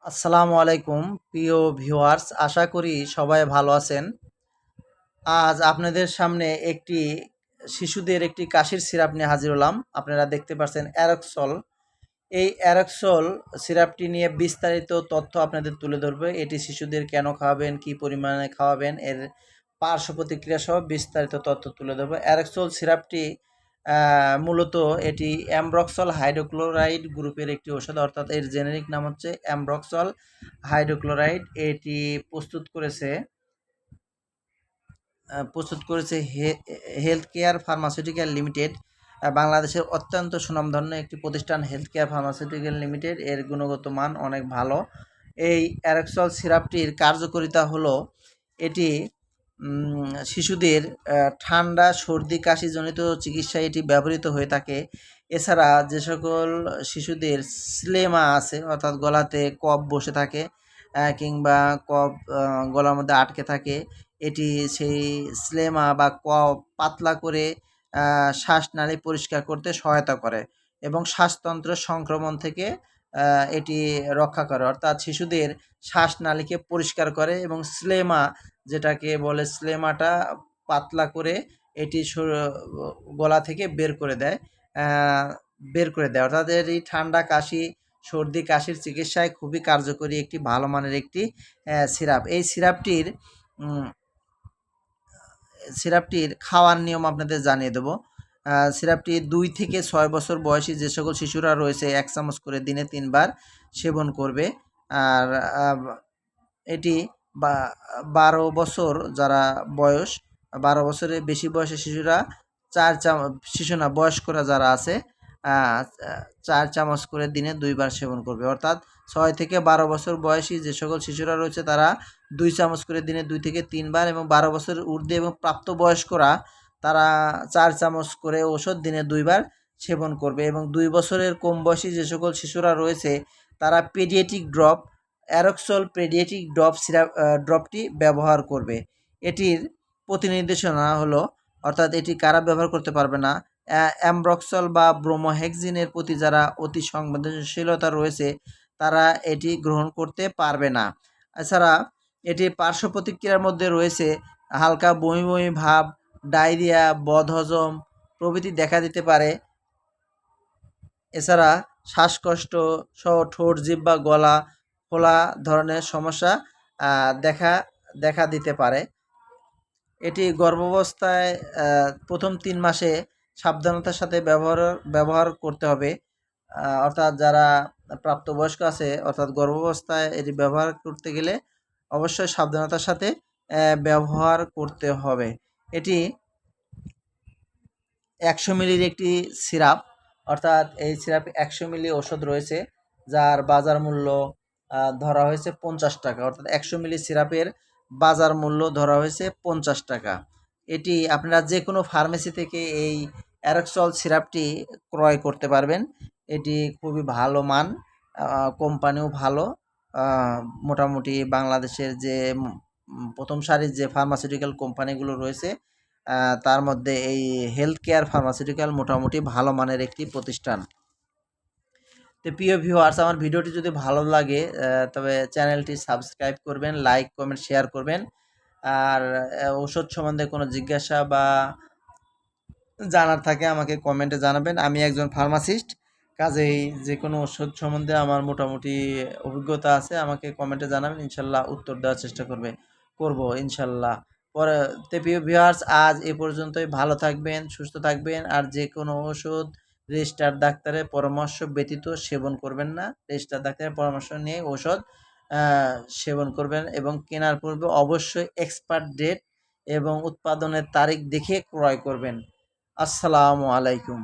আসসালামু আলাইকুম প্রিয় ভিউয়ার্স, আশা করি সবাই ভালো আছেন। আজ আপনাদের সামনে শিশুদের একটি কাশির সিরাপ নিয়ে হাজির হলাম। আপনারা দেখতে পাচ্ছেন অ্যারক্সল। এই অ্যারক্সল সিরাপটি নিয়ে বিস্তারিত তথ্য আপনাদের তুলে ধরবে। এটি শিশুদের কেন খাওয়াবেন, কী পরিমাণে খাওয়াবেন, এর পার্শ্ব প্রতিক্রিয়া সহ বিস্তারিত তথ্য তুলে ধরবে। অ্যারক্সল সিরাপটি মূলত এটি অ্যামব্রক্সল হাইড্রোক্লোরাইড গ্রুপের একটি ওষুধ, অর্থাৎ এর জেনেরিক নাম হচ্ছে অ্যামব্রক্সল হাইড্রোক্লোরাইড। এটি প্রস্তুত করেছে হেলথ কেয়ার ফার্মাসিউটিক্যাল লিমিটেড। বাংলাদেশের অত্যন্ত সুনামধন্য একটি প্রতিষ্ঠান হেলথ কেয়ার ফার্মাসিউটিক্যাল লিমিটেড। এর গুণগত মান অনেক ভালো। এই অ্যারক্সল সিরাপটির কার্যকারিতা হলো এটি শিশুদের ঠান্ডা, সর্দি, কাশিজনিত চিকিৎসায় এটি ব্যবহৃত হয়ে থাকে। এছাড়া যে সকল শিশুদের স্লেমা আছে, অর্থাৎ গলাতে কফ বসে থাকে কিংবা কফ গলার মধ্যে আটকে থাকে, এটি সেই স্লেমা বা কফ পাতলা করে শ্বাসনালী পরিষ্কার করতে সহায়তা করে এবং শ্বাসতন্ত্রের সংক্রমণ থেকে এটি রক্ষা করে, অর্থাৎ শিশুদের শ্বাসনালীকে পরিষ্কার করে এবং যেটাকে বলে স্লেমাটা পাতলা করে এটি গলা থেকে বের করে দেয় অর্থাৎ এই ঠান্ডা, কাশি, সর্দি, কাশির চিকিৎসায় খুবই কার্যকরী একটি ভালো মানের একটি সিরাপ। এই সিরাপটির খাওয়ার নিয়ম আপনাদের জানিয়ে দেব। সিরাপটি 2 থেকে 6 বছর বয়সী যে সকল শিশুরা রয়েছে 1 চামচ করে দিনে 3 বার সেবন করবে। আর এটি 12 বছর যারা বয়স, 12 বছরের বেশি বয়সের শিশুরা বয়স্করা যারা আছে 4 চামচ করে দিনে 2 বার সেবন করবে, অর্থাৎ 6 থেকে 12 বছর বয়সী যে সকল শিশুরা রয়েছে তারা 2 চামচ করে দিনে 2 থেকে 3 বার, এবং 12 বছরের ঊর্ধ্বে এবং প্রাপ্তবয়স্করা তারা 4 চামচ করে ওষুধ দিনে 2 বার সেবন করবে। এবং 2 বছরের কম বয়সী যে সকল শিশুরা রয়েছে তারা অ্যারক্সল পেডিয়াট্রিক ড্রপটি ব্যবহার করবে। এটির প্রতিনির্দেশনা হলো, অর্থাৎ এটি কারা ব্যবহার করতে পারবে না, অ্যামব্রক্সল বা ব্রোমোহেক্সিনের প্রতি যারা অতি সংবেদনশীলতা রয়েছে তারা এটি গ্রহণ করতে পারবে না। এছাড়া এটি পার্শ্ব প্রতিক্রিয়ার মধ্যে রয়েছে হালকা বমি বমি ভাব, ডায়রিয়া, বদহজম প্রভৃতি দেখা দিতে পারে। এছাড়া শ্বাসকষ্ট সহ ঠোঁট, জিহ্বা, গলা ফোলা ধরনের সমস্যা দেখা দিতে পারে। এটি গর্ভাবস্থায় প্রথম 3 মাসে সাবধানতার সাথে ব্যবহার করতে হবে, অর্থাৎ যারা প্রাপ্তবয়স্ক আছে অর্থাৎ গর্ভাবস্থায় এটি ব্যবহার করতে গেলে অবশ্যই সাবধানতার সাথে ব্যবহার করতে হবে। এটি 100 মিলির একটি সিরাপ, অর্থাৎ এই সিরাপে 100 মিলি ওষুধ রয়েছে যার বাজার মূল্য ধরা হয়েছে 50 টাকা, অর্থাৎ 100 মিলি সিরাপের বাজার মূল্য ধরা হয়েছে 50 টাকা। এটি আপনারা যে কোনো ফার্মেসি থেকে এই অ্যারক্সল সিরাপটি ক্রয় করতে পারবেন। এটি খুবই ভালো মান, কোম্পানিও ভালো। মোটামুটি বাংলাদেশের যে প্রথম সারির যে ফার্মাসিউটিক্যাল কোম্পানিগুলো রয়েছে তার মধ্যে এই হেলথ কেয়ার ফার্মাসিউটিক্যাল মোটামুটি ভালো মানের একটি প্রতিষ্ঠান। তো প্রিয় ভিউয়ার্স, আমার ভিডিওটি যদি ভালো লাগে তবে চ্যানেলটি সাবস্ক্রাইব করবেন, লাইক, কমেন্ট, শেয়ার করবেন। আর ওষুধ সম্বন্ধে কোনো জিজ্ঞাসা বা জানার থাকে আমাকে কমেন্টে জানাবেন। আমি একজন ফার্মাসিস্ট, কাজেই যে কোনো ওষুধ সম্বন্ধে আমার মোটামুটি অভিজ্ঞতা আছে। আমাকে কমেন্টে জানাবেন, ইনশাল্লাহ উত্তর দেওয়ার চেষ্টা করব ইনশাল্লাহ। পরে প্রিয় ভিউয়ার্স, আজ এ পর্যন্তই। ভালো থাকবেন, সুস্থ থাকবেন। আর যে কোনো ওষুধ রেজিস্টার্ড ডাক্তারের পরামর্শ ব্যতীত সেবন করবেন না। রেজিস্টার্ড ডাক্তারের পরামর্শ নিয়ে ওষুধ সেবন করবেন এবং কেনার পূর্বে অবশ্যই এক্সপায়ার ডেট এবং উৎপাদনের তারিখ দেখে ক্রয় করবেন। আসসালামু আলাইকুম।